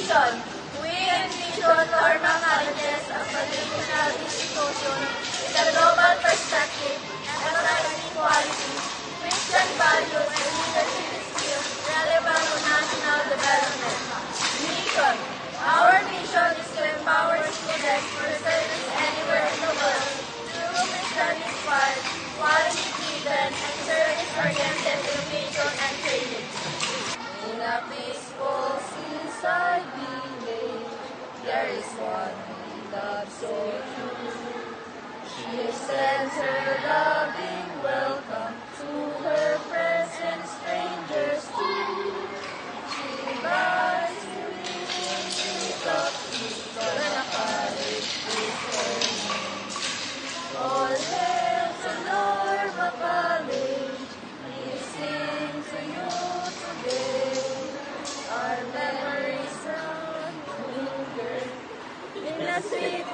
Mission. We envision Norma Colleges as an educational institution with a global perspective, emphasizing quality, Christian values, and leadership skills relevant to national development. Mission. Our mission is to empower students for service anywhere in the world through Christian-inspired, quality-driven, and service-oriented education and training. In a peaceful seaside village, there is one we love so true. She extends her loving welcome to her friends and strangers too. She invites you in to talk to the college with her name. All hail to Norma College, we sing to you today. Our memories run linger in a sweet